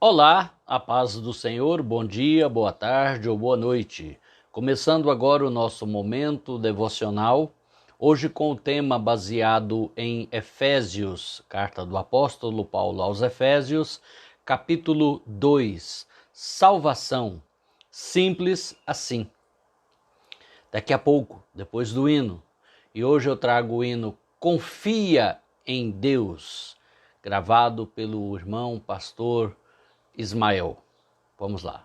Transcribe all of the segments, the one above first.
Olá, a paz do Senhor, bom dia, boa tarde ou boa noite. Começando agora o nosso momento devocional, hoje com o tema baseado em Efésios, carta do apóstolo Paulo aos Efésios, capítulo 2, salvação, simples assim. Daqui a pouco, depois do hino, e hoje eu trago o hino Confia em Deus, gravado pelo irmão pastor Ismael. Vamos lá.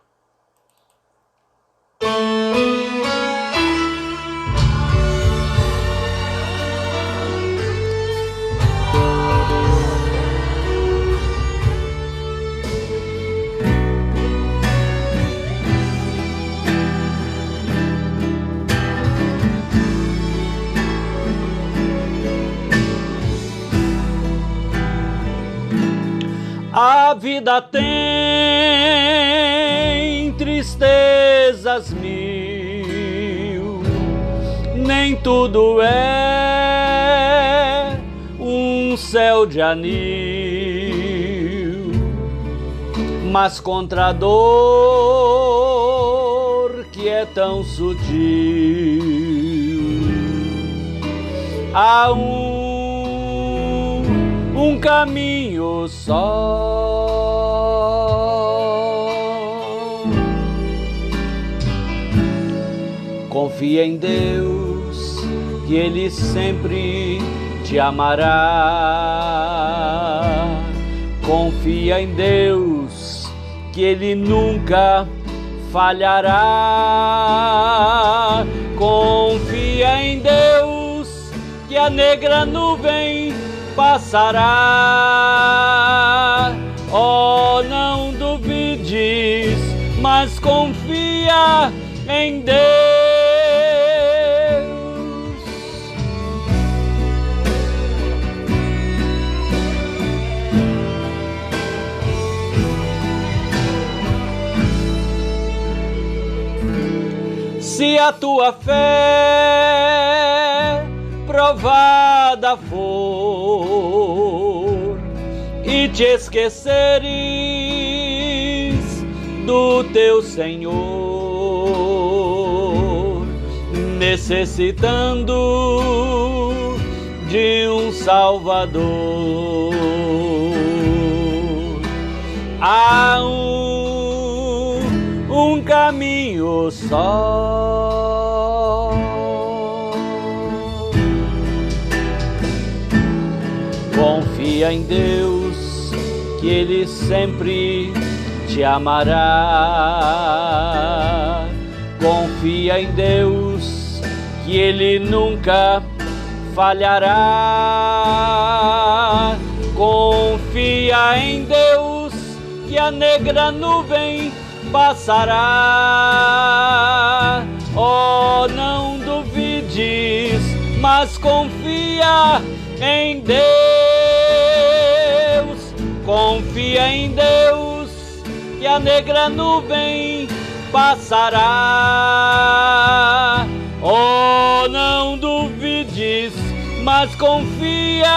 A vida tem tristezas mil, nem tudo é um céu de anil, mas contra a dor que é tão sutil, há um caminho só. Confia em Deus, que Ele sempre te amará. Confia em Deus, que Ele nunca falhará. Confia em Deus, que a negra nuvem passará. Oh, não duvides, mas confia em Deus. Se a tua fé provada for e te esqueceres do teu Senhor, necessitando de um Salvador, há um caminho só. Confia em Deus, que Ele sempre te amará. Confia em Deus, que Ele nunca falhará. Confia em Deus, que a negra nuvem passará. Oh, não duvides, mas confia em Deus. Confia em Deus, que a negra nuvem passará. Oh, não duvides, mas confia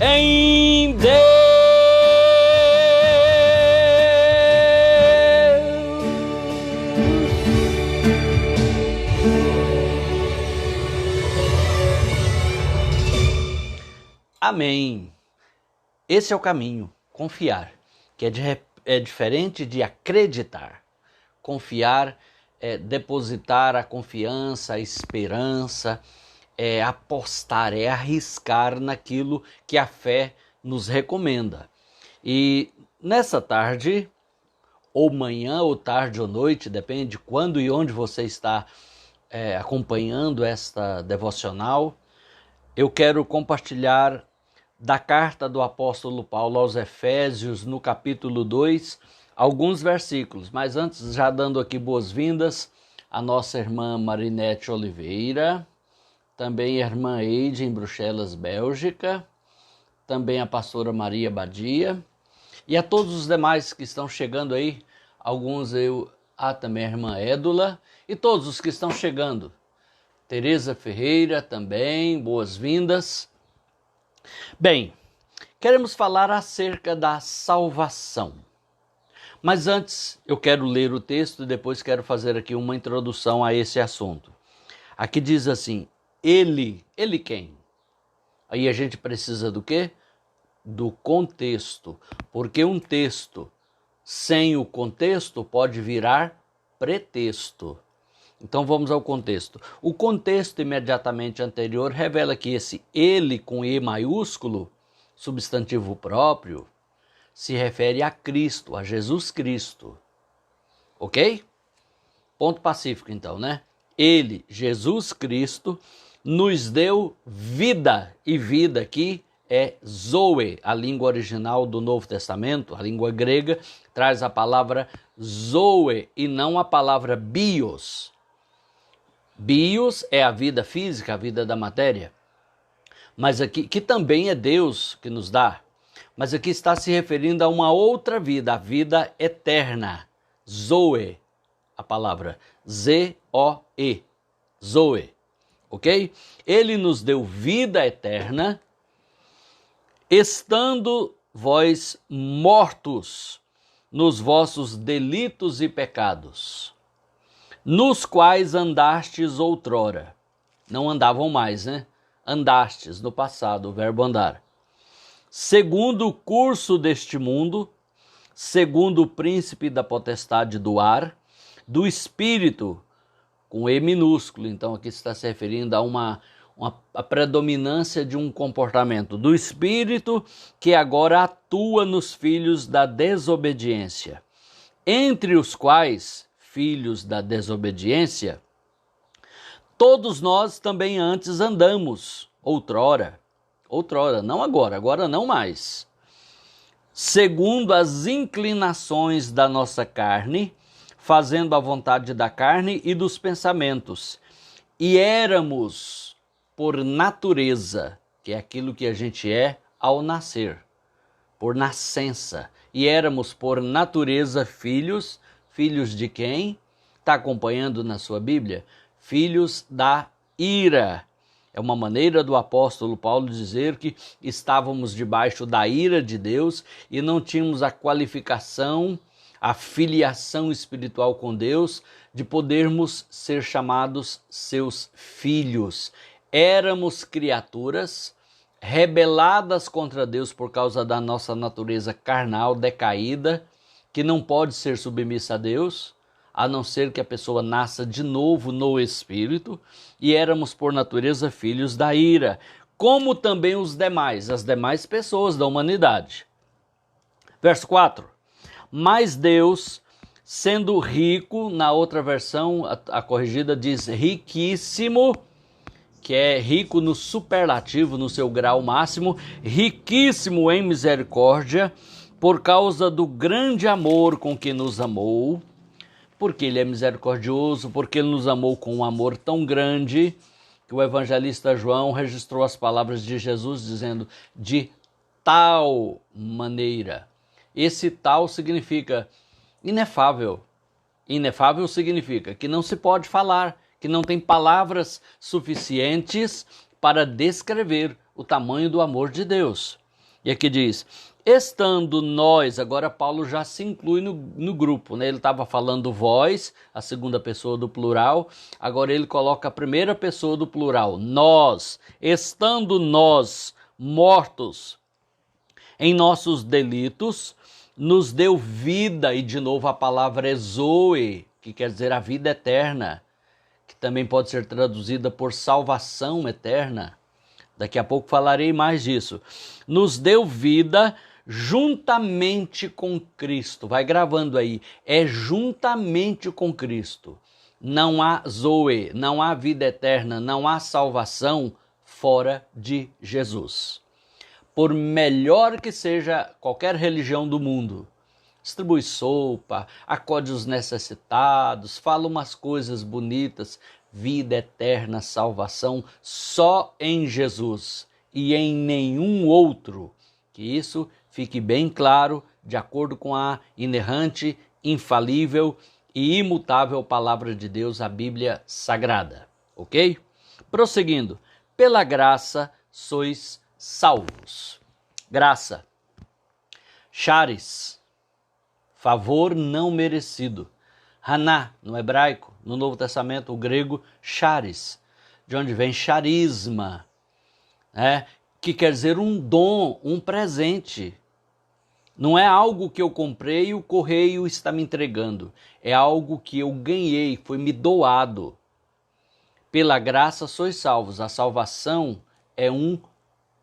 em Deus. Amém. Esse é o caminho, confiar, que é diferente de acreditar. Confiar é depositar a confiança, a esperança, é apostar, é arriscar naquilo que a fé nos recomenda. E nessa tarde, ou manhã, ou tarde ou noite, depende de quando e onde você está acompanhando esta devocional, eu quero compartilhar da carta do apóstolo Paulo aos Efésios, no capítulo 2, alguns versículos. Mas antes, já dando aqui boas-vindas à nossa irmã Marinete Oliveira, também a irmã Eide em Bruxelas, Bélgica, também a pastora Maria Badia, e a todos os demais que estão chegando aí, também a irmã Édula, e todos os que estão chegando. Tereza Ferreira também, boas-vindas. Bem, queremos falar acerca da salvação. Mas antes eu quero ler o texto e depois quero fazer aqui uma introdução a esse assunto. Aqui diz assim, ele quem? Aí a gente precisa do quê? Do contexto, porque um texto sem o contexto pode virar pretexto. Então vamos ao contexto. O contexto imediatamente anterior revela que esse ele com E maiúsculo, substantivo próprio, se refere a Cristo, a Jesus Cristo. Ok? Ponto pacífico então, né? Ele, Jesus Cristo, nos deu vida, e vida aqui é zoe, a língua original do Novo Testamento, a língua grega, traz a palavra zoe e não a palavra bios. Bios é a vida física, a vida da matéria, mas aqui, que também é Deus que nos dá, mas aqui está se referindo a uma outra vida, a vida eterna, zoe, a palavra Z-O-E, zoe. Ok? Ele nos deu vida eterna, estando vós mortos nos vossos delitos e pecados, nos quais andastes outrora. Não andavam mais, né? Andastes no passado, o verbo andar. Segundo o curso deste mundo, segundo o príncipe da potestade do ar, do espírito, com E minúsculo, então aqui está se referindo a a predominância de um comportamento do espírito que agora atua nos filhos da desobediência, entre os quais, filhos da desobediência, todos nós também antes andamos, outrora, não agora, agora não mais, segundo as inclinações da nossa carne, fazendo a vontade da carne e dos pensamentos. E éramos, por natureza, que é aquilo que a gente é ao nascer, por nascença. E éramos, por natureza, filhos. Filhos de quem? Está acompanhando na sua Bíblia? Filhos da ira. É uma maneira do apóstolo Paulo dizer que estávamos debaixo da ira de Deus e não tínhamos a qualificação, a filiação espiritual com Deus, de podermos ser chamados seus filhos. Éramos criaturas rebeladas contra Deus por causa da nossa natureza carnal decaída, que não pode ser submissa a Deus, a não ser que a pessoa nasça de novo no Espírito, e éramos por natureza filhos da ira, como também os demais, as demais pessoas da humanidade. Verso 4. Mas Deus, sendo rico, na outra versão, a corrigida diz riquíssimo, que é rico no superlativo, no seu grau máximo, riquíssimo em misericórdia, por causa do grande amor com que nos amou, porque Ele é misericordioso, porque Ele nos amou com um amor tão grande, que o evangelista João registrou as palavras de Jesus dizendo, de tal maneira. Esse tal significa inefável. Inefável significa que não se pode falar, que não tem palavras suficientes para descrever o tamanho do amor de Deus. E aqui diz, estando nós, agora Paulo já se inclui no grupo, né? Ele estava falando vós, a segunda pessoa do plural, agora ele coloca a primeira pessoa do plural, nós, estando nós mortos em nossos delitos, nos deu vida, e de novo a palavra é zoe, que quer dizer a vida eterna, que também pode ser traduzida por salvação eterna. Daqui a pouco falarei mais disso. Nos deu vida juntamente com Cristo. Vai gravando aí. É juntamente com Cristo. Não há zoe, não há vida eterna, não há salvação fora de Jesus. Por melhor que seja qualquer religião do mundo, distribui sopa, acode os necessitados, fala umas coisas bonitas, vida eterna, salvação só em Jesus e em nenhum outro. Que isso fique bem claro, de acordo com a inerrante, infalível e imutável palavra de Deus, a Bíblia Sagrada. Ok? Prosseguindo, pela graça sois salvos. Graça. Charis, favor não merecido. Haná, no hebraico, no Novo Testamento, o grego charis, de onde vem charisma, que quer dizer um dom, um presente. Não é algo que eu comprei e o correio está me entregando. É algo que eu ganhei, foi me doado. Pela graça sois salvos. A salvação é um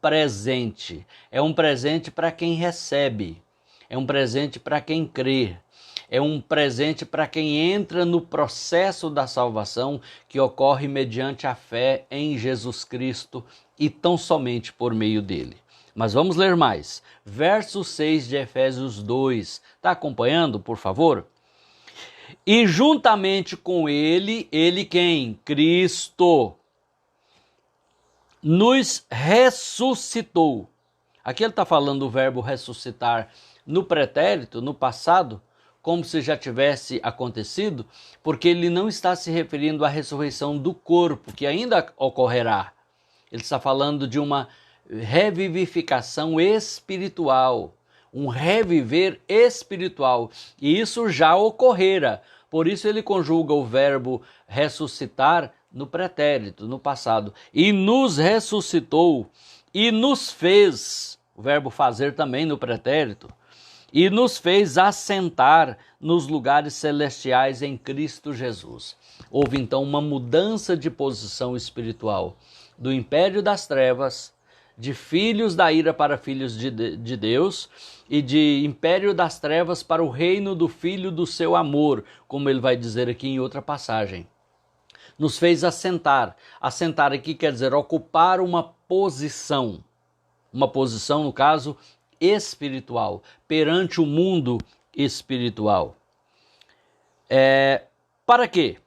presente. É um presente para quem recebe. É um presente para quem crê. É um presente para quem entra no processo da salvação que ocorre mediante a fé em Jesus Cristo e tão somente por meio dele. Mas vamos ler mais. Verso 6 de Efésios 2. Está acompanhando, por favor? E juntamente com ele quem? Cristo nos ressuscitou. Aqui ele está falando do verbo ressuscitar no pretérito, no passado, como se já tivesse acontecido, porque ele não está se referindo à ressurreição do corpo, que ainda ocorrerá. Ele está falando de uma revivificação espiritual, um reviver espiritual, e isso já ocorrera. Por isso ele conjuga o verbo ressuscitar no pretérito, no passado. E nos ressuscitou e nos fez, o verbo fazer também no pretérito, e nos fez assentar nos lugares celestiais em Cristo Jesus. Houve então uma mudança de posição espiritual, do império das trevas, de filhos da ira para filhos de Deus, e de império das trevas para o reino do Filho do seu amor, como ele vai dizer aqui em outra passagem. Nos fez assentar. Assentar aqui quer dizer ocupar uma posição, no caso, espiritual, perante o mundo espiritual. Para quê?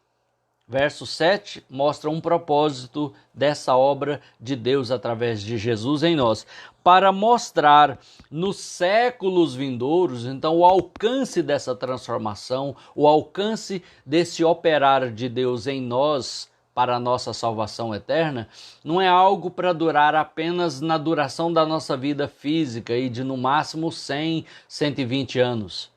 Verso 7 mostra um propósito dessa obra de Deus através de Jesus em nós, para mostrar nos séculos vindouros, então, o alcance dessa transformação, o alcance desse operar de Deus em nós para a nossa salvação eterna, não é algo para durar apenas na duração da nossa vida física e de no máximo 100, 120 anos.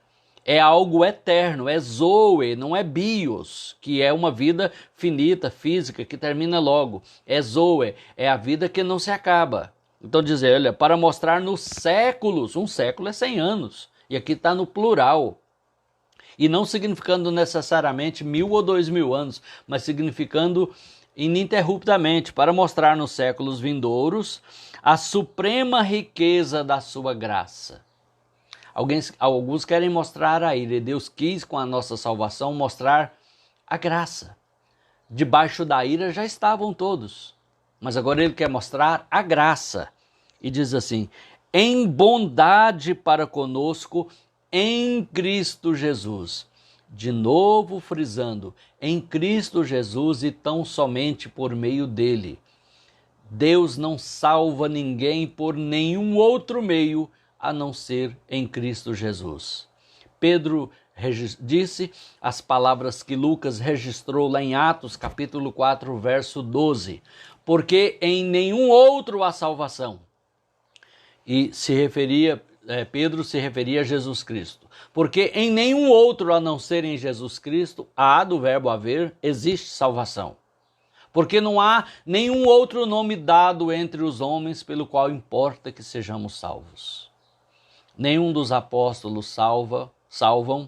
É algo eterno, é zoe, não é bios, que é uma vida finita, física, que termina logo. É zoe, é a vida que não se acaba. Então dizer, olha, para mostrar nos séculos, um século é 100 anos, e aqui está no plural. E não significando necessariamente 1000 ou 2000 anos, mas significando ininterruptamente, para mostrar nos séculos vindouros a suprema riqueza da sua graça. Alguns querem mostrar a ira, e Deus quis, com a nossa salvação, mostrar a graça. Debaixo da ira já estavam todos, mas agora ele quer mostrar a graça. E diz assim, em bondade para conosco em Cristo Jesus. De novo frisando, em Cristo Jesus e tão somente por meio dele. Deus não salva ninguém por nenhum outro meio a não ser em Cristo Jesus. Pedro disse as palavras que Lucas registrou lá em Atos, capítulo 4, verso 12. Porque em nenhum outro há salvação. E Pedro se referia a Jesus Cristo. Porque em nenhum outro a não ser em Jesus Cristo, há do verbo haver, existe salvação. Porque não há nenhum outro nome dado entre os homens pelo qual importa que sejamos salvos. Nenhum dos apóstolos salvam,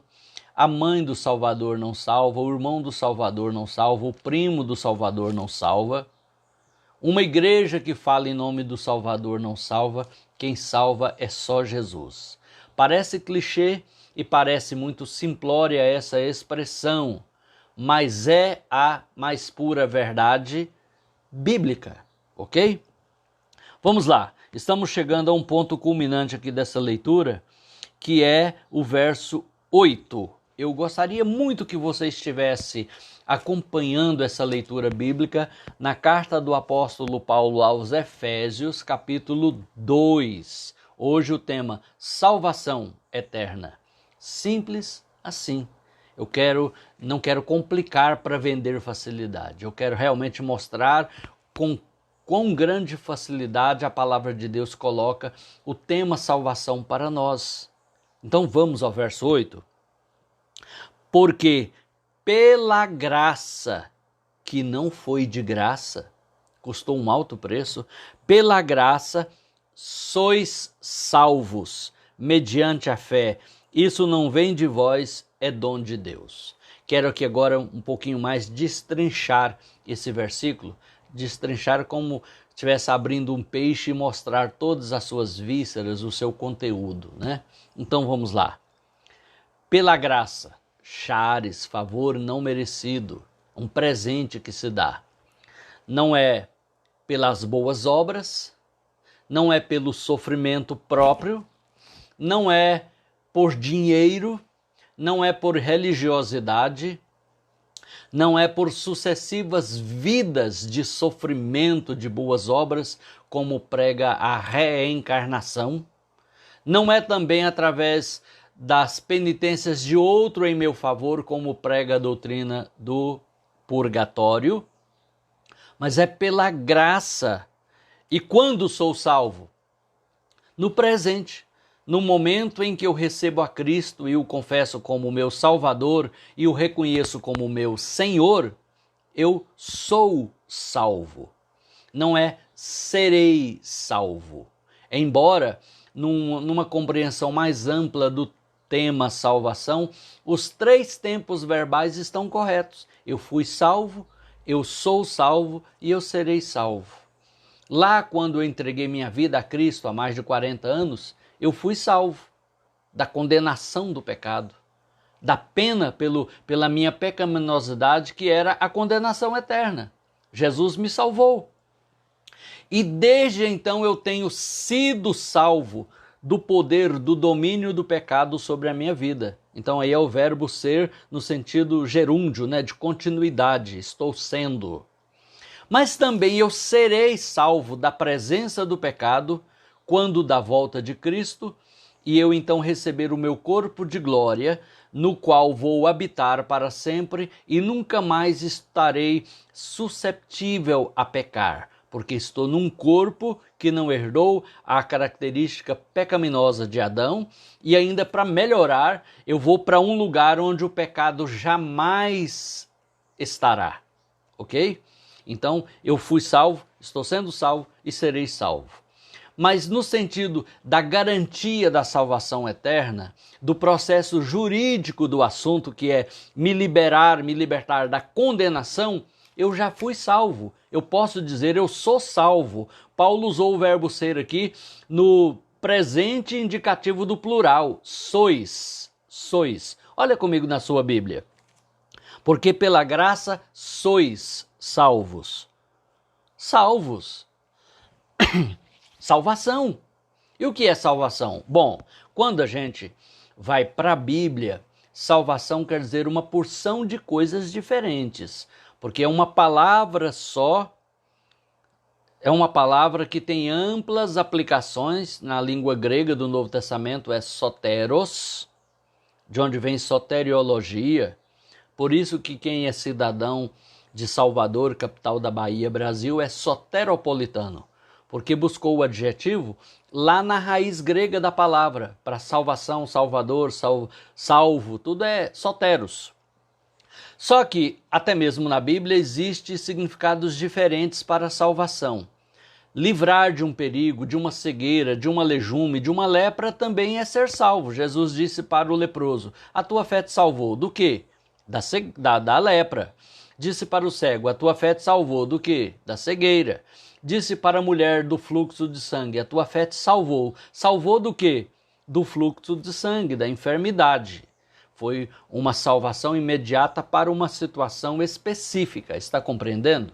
a mãe do Salvador não salva, o irmão do Salvador não salva, o primo do Salvador não salva. Uma igreja que fala em nome do Salvador não salva, quem salva é só Jesus. Parece clichê e parece muito simplória essa expressão, mas é a mais pura verdade bíblica, ok? Vamos lá, estamos chegando a um ponto culminante aqui dessa leitura, que é o verso 8. Eu gostaria muito que você estivesse acompanhando essa leitura bíblica na carta do apóstolo Paulo aos Efésios, capítulo 2. Hoje o tema, salvação eterna. Simples assim. Não quero complicar para vender facilidade. Eu quero realmente mostrar com quão grande facilidade a palavra de Deus coloca o tema salvação para nós. Então vamos ao verso 8. Porque pela graça, que não foi de graça, custou um alto preço, pela graça sois salvos, mediante a fé. Isso não vem de vós, é dom de Deus. Quero aqui agora um pouquinho mais destrinchar esse versículo, destrinchar como se estivesse abrindo um peixe e mostrar todas as suas vísceras, o seu conteúdo, né? Então vamos lá. Pela graça, charis, favor não merecido, um presente que se dá. Não é pelas boas obras, não é pelo sofrimento próprio, não é por dinheiro, não é por religiosidade, não é por sucessivas vidas de sofrimento de boas obras, como prega a reencarnação, não é também através das penitências de outro em meu favor, como prega a doutrina do purgatório, mas é pela graça. E quando sou salvo? No presente, no momento em que eu recebo a Cristo e o confesso como meu Salvador e o reconheço como meu Senhor, eu sou salvo. Não é serei salvo. Embora, numa compreensão mais ampla do tema salvação, os 3 tempos verbais estão corretos. Eu fui salvo, eu sou salvo e eu serei salvo. Lá, quando eu entreguei minha vida a Cristo há mais de 40 anos, eu fui salvo da condenação do pecado, da pena pela minha pecaminosidade, que era a condenação eterna. Jesus me salvou. E desde então eu tenho sido salvo do poder, do domínio do pecado sobre a minha vida. Então aí é o verbo ser no sentido gerúndio, né, de continuidade, estou sendo. Mas também eu serei salvo da presença do pecado quando da volta de Cristo e eu então receber o meu corpo de glória, no qual vou habitar para sempre e nunca mais estarei susceptível a pecar, porque estou num corpo que não herdou a característica pecaminosa de Adão, e ainda para melhorar, eu vou para um lugar onde o pecado jamais estará, ok? Então, eu fui salvo, estou sendo salvo e serei salvo. Mas no sentido da garantia da salvação eterna, do processo jurídico do assunto, que é me libertar da condenação, eu já fui salvo. Eu posso dizer, eu sou salvo. Paulo usou o verbo ser aqui no presente indicativo do plural. Sois. Olha comigo na sua Bíblia. Porque pela graça sois salvos. Salvos. Salvação. E o que é salvação? Bom, quando a gente vai para a Bíblia, salvação quer dizer uma porção de coisas diferentes, porque é uma palavra só, é uma palavra que tem amplas aplicações. Na língua grega do Novo Testamento é soteros, de onde vem soteriologia. Por isso que quem é cidadão de Salvador, capital da Bahia, Brasil, é soteropolitano, porque buscou o adjetivo lá na raiz grega da palavra, para salvação, salvador, salvo, tudo é soteros. Só que, até mesmo na Bíblia, existem significados diferentes para a salvação. Livrar de um perigo, de uma cegueira, de uma lejume, de uma lepra, também é ser salvo. Jesus disse para o leproso, a tua fé te salvou. Do quê? Da lepra. Disse para o cego, a tua fé te salvou. Do quê? Da cegueira. Disse para a mulher do fluxo de sangue, a tua fé te salvou. Salvou do quê? Do fluxo de sangue, da enfermidade. Foi uma salvação imediata para uma situação específica, está compreendendo?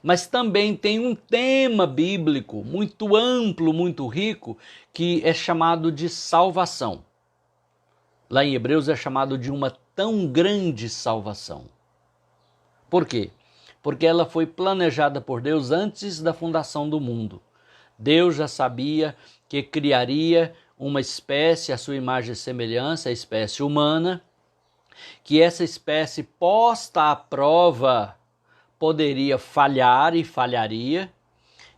Mas também tem um tema bíblico muito amplo, muito rico, que é chamado de salvação. Lá em Hebreus é chamado de uma tão grande salvação. Por quê? Porque ela foi planejada por Deus antes da fundação do mundo. Deus já sabia que criaria uma espécie, a sua imagem e semelhança, a espécie humana, que essa espécie posta à prova poderia falhar e falharia,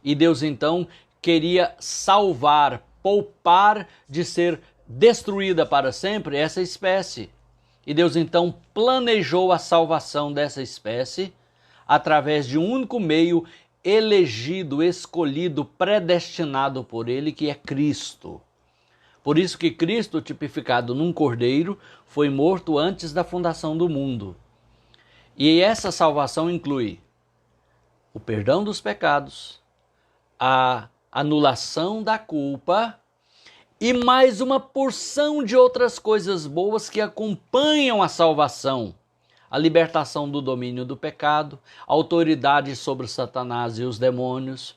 E Deus então queria salvar, poupar de ser destruída para sempre essa espécie. E Deus então planejou a salvação dessa espécie através de um único meio elegido, escolhido, predestinado por ele, que é Cristo. Por isso que Cristo, tipificado num cordeiro, foi morto antes da fundação do mundo. E essa salvação inclui o perdão dos pecados, a anulação da culpa e mais uma porção de outras coisas boas que acompanham a salvação. A libertação do domínio do pecado, a autoridade sobre Satanás e os demônios,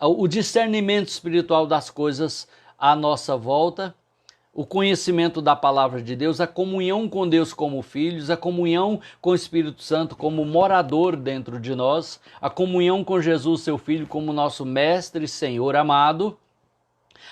o discernimento espiritual das coisas à nossa volta, o conhecimento da palavra de Deus, a comunhão com Deus como filhos, a comunhão com o Espírito Santo como morador dentro de nós, a comunhão com Jesus, seu Filho, como nosso Mestre e Senhor amado,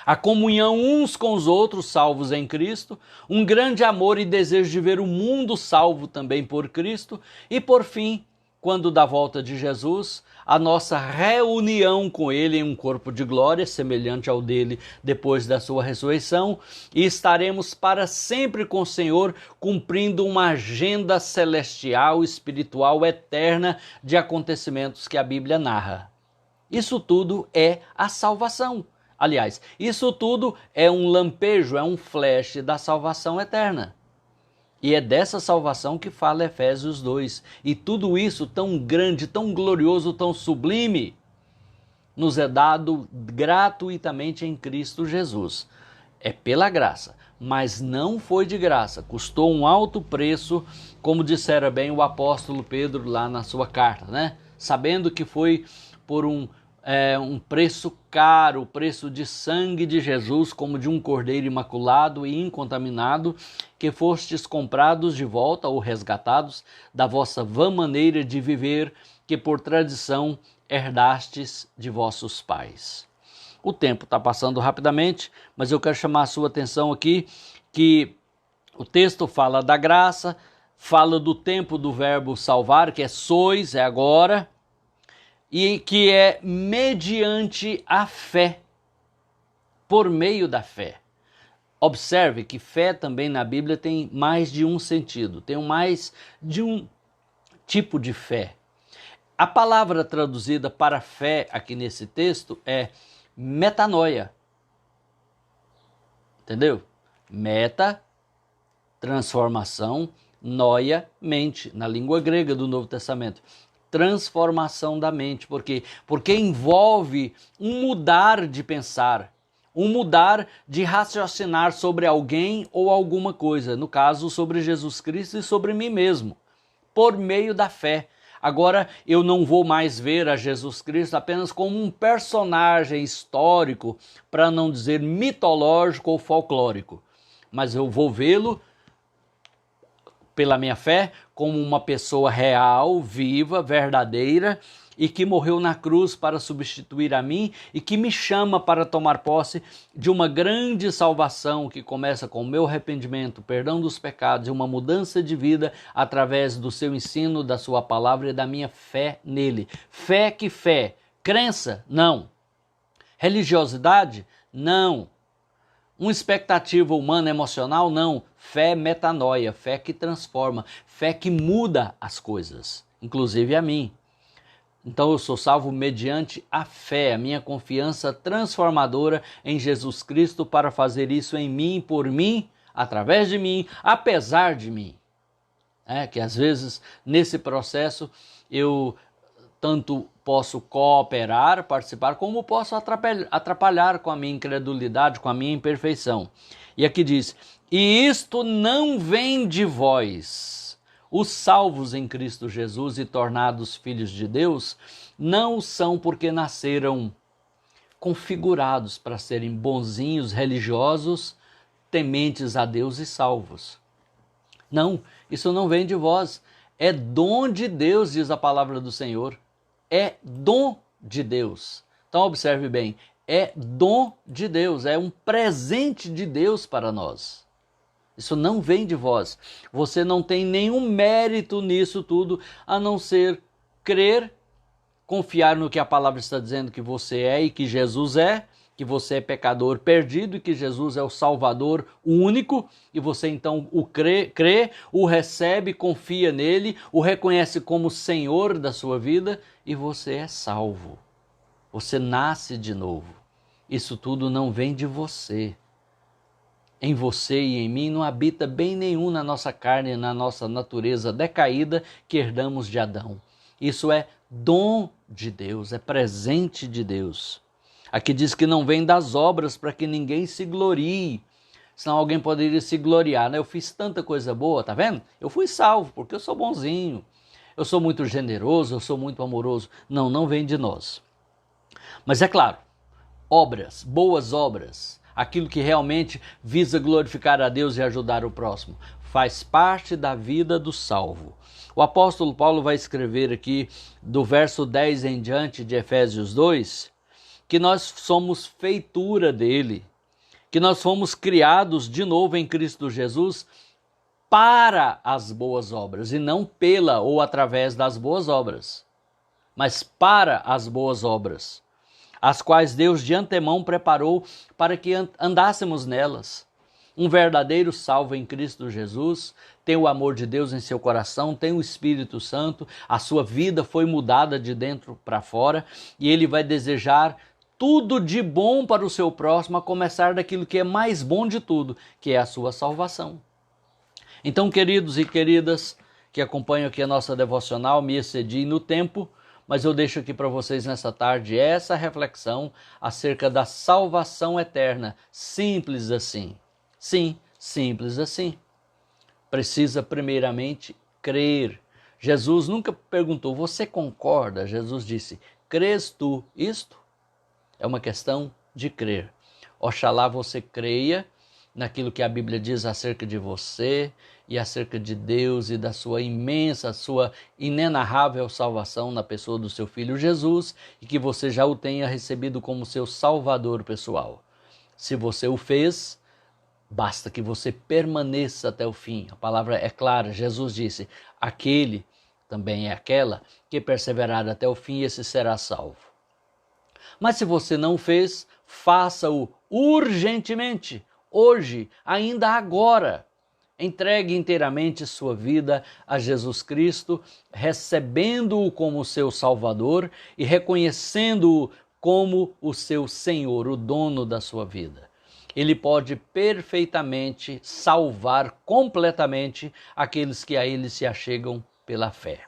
a comunhão uns com os outros, salvos em Cristo, um grande amor e desejo de ver o mundo salvo também por Cristo e, por fim, quando da volta de Jesus, a nossa reunião com Ele em um corpo de glória, semelhante ao dele depois da sua ressurreição, e estaremos para sempre com o Senhor, cumprindo uma agenda celestial, espiritual, eterna de acontecimentos que a Bíblia narra. Isso tudo é a salvação. Aliás, isso tudo é um lampejo, é um flash da salvação eterna. E é dessa salvação que fala Efésios 2. E tudo isso tão grande, tão glorioso, tão sublime, nos é dado gratuitamente em Cristo Jesus. É pela graça, mas não foi de graça. Custou um alto preço, como dissera bem o apóstolo Pedro lá na sua carta, né? Sabendo que foi por um preço caro, o preço de sangue de Jesus, como de um cordeiro imaculado e incontaminado, que fostes comprados de volta ou resgatados da vossa vã maneira de viver, que por tradição herdastes de vossos pais. O tempo está passando rapidamente, mas eu quero chamar a sua atenção aqui que o texto fala da graça, fala do tempo do verbo salvar, que é sois, é agora, e que é mediante a fé, por meio da fé. Observe que fé também na Bíblia tem mais de um sentido, tem mais de um tipo de fé. A palavra traduzida para fé aqui nesse texto é metanoia. Entendeu? Meta, transformação, noia, mente, na língua grega do Novo Testamento. Transformação da mente, porque envolve um mudar de pensar, um mudar de raciocinar sobre alguém ou alguma coisa, no caso sobre Jesus Cristo e sobre mim mesmo, por meio da fé. Agora eu não vou mais ver a Jesus Cristo apenas como um personagem histórico, para não dizer mitológico ou folclórico, mas eu vou vê-lo pela minha fé, como uma pessoa real, viva, verdadeira e que morreu na cruz para substituir a mim e que me chama para tomar posse de uma grande salvação que começa com o meu arrependimento, perdão dos pecados e uma mudança de vida através do seu ensino, da sua palavra e da minha fé nele. Fé que fé? Crença? Não. Religiosidade? Não. Uma expectativa humana, emocional? Não. Fé metanoia, fé que transforma, fé que muda as coisas, inclusive a mim. Então eu sou salvo mediante a fé, a minha confiança transformadora em Jesus Cristo para fazer isso em mim, por mim, através de mim, apesar de mim. Que às vezes nesse processo eu tanto posso cooperar, participar, como posso atrapalhar com a minha incredulidade, com a minha imperfeição. E aqui diz, e isto não vem de vós. Os salvos em Cristo Jesus e tornados filhos de Deus não são porque nasceram configurados para serem bonzinhos, religiosos, tementes a Deus e salvos. Não, isso não vem de vós. É dom de Deus, diz a palavra do Senhor. É dom de Deus. Então observe bem, é dom de Deus, é um presente de Deus para nós. Isso não vem de vós. Você não tem nenhum mérito nisso tudo, a não ser crer, confiar no que a palavra está dizendo que você é e que Jesus é, que você é pecador perdido e que Jesus é o Salvador único, e você então o crê, o recebe, confia nele, o reconhece como Senhor da sua vida e você é salvo. Você nasce de novo. Isso tudo não vem de você. Em você e em mim não habita bem nenhum na nossa carne, na nossa natureza decaída que herdamos de Adão. Isso é dom de Deus, é presente de Deus. Aqui diz que não vem das obras para que ninguém se glorie. Senão alguém poderia se gloriar, né? Eu fiz tanta coisa boa, tá vendo? Eu fui salvo porque eu sou bonzinho. Eu sou muito generoso, eu sou muito amoroso. Não, não vem de nós. Mas é claro, obras, boas obras, aquilo que realmente visa glorificar a Deus e ajudar o próximo, faz parte da vida do salvo. O apóstolo Paulo vai escrever aqui, do verso 10 em diante de Efésios 2, que nós somos feitura dele, que nós fomos criados de novo em Cristo Jesus para as boas obras, e não pela ou através das boas obras, mas para as boas obras, as quais Deus de antemão preparou para que andássemos nelas. Um verdadeiro salvo em Cristo Jesus tem o amor de Deus em seu coração, tem o Espírito Santo, a sua vida foi mudada de dentro para fora e ele vai desejar tudo de bom para o seu próximo, a começar daquilo que é mais bom de tudo, que é a sua salvação. Então, queridos e queridas que acompanham aqui a nossa devocional, me excedi no tempo, mas eu deixo aqui para vocês nessa tarde essa reflexão acerca da salvação eterna. Simples assim. Sim, simples assim. Precisa primeiramente crer. Jesus nunca perguntou, você concorda? Jesus disse, crês tu isto? É uma questão de crer. Oxalá você creia naquilo que a Bíblia diz acerca de você e acerca de Deus e da sua imensa, sua inenarrável salvação na pessoa do seu Filho Jesus e que você já o tenha recebido como seu Salvador pessoal. Se você o fez, basta que você permaneça até o fim. A palavra é clara, Jesus disse, aquele também é aquela que perseverar até o fim, esse será salvo. Mas se você não fez, faça-o urgentemente, hoje, ainda agora. Entregue inteiramente sua vida a Jesus Cristo, recebendo-o como seu Salvador e reconhecendo-o como o seu Senhor, o dono da sua vida. Ele pode perfeitamente salvar completamente aqueles que a ele se achegam pela fé.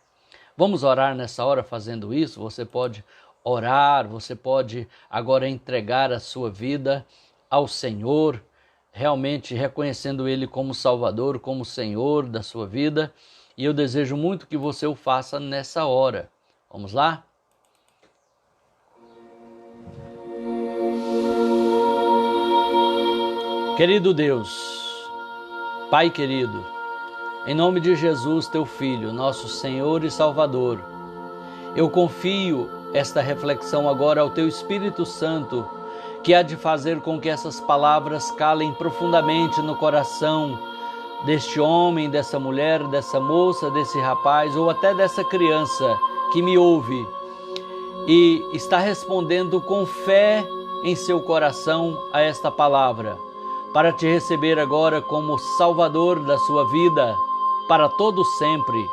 Vamos orar nessa hora fazendo isso? Você pode orar, você pode agora entregar a sua vida ao Senhor, realmente reconhecendo Ele como Salvador, como Senhor da sua vida. E eu desejo muito que você o faça nessa hora. Vamos lá? Querido Deus, Pai querido, em nome de Jesus, teu Filho, nosso Senhor e Salvador, eu confio esta reflexão agora ao teu Espírito Santo, que há de fazer com que essas palavras calem profundamente no coração deste homem, dessa mulher, dessa moça, desse rapaz ou até dessa criança que me ouve e está respondendo com fé em seu coração a esta palavra, para te receber agora como Salvador da sua vida para todo sempre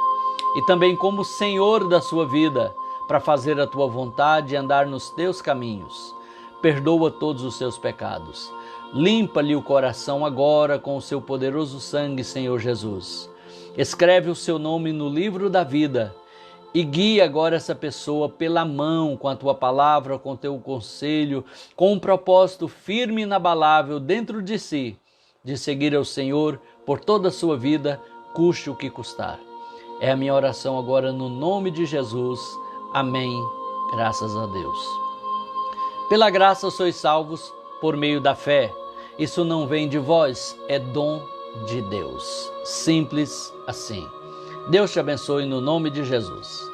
e também como Senhor da sua vida, para fazer a tua vontade e andar nos teus caminhos. Perdoa todos os seus pecados. Limpa-lhe o coração agora com o seu poderoso sangue, Senhor Jesus. Escreve o seu nome no livro da vida e guia agora essa pessoa pela mão com a tua palavra, com o teu conselho, com um propósito firme e inabalável dentro de si, de seguir ao Senhor por toda a sua vida, custe o que custar. É a minha oração agora no nome de Jesus. Amém. Graças a Deus. Pela graça sois salvos por meio da fé. Isso não vem de vós, é dom de Deus. Simples assim. Deus te abençoe no nome de Jesus.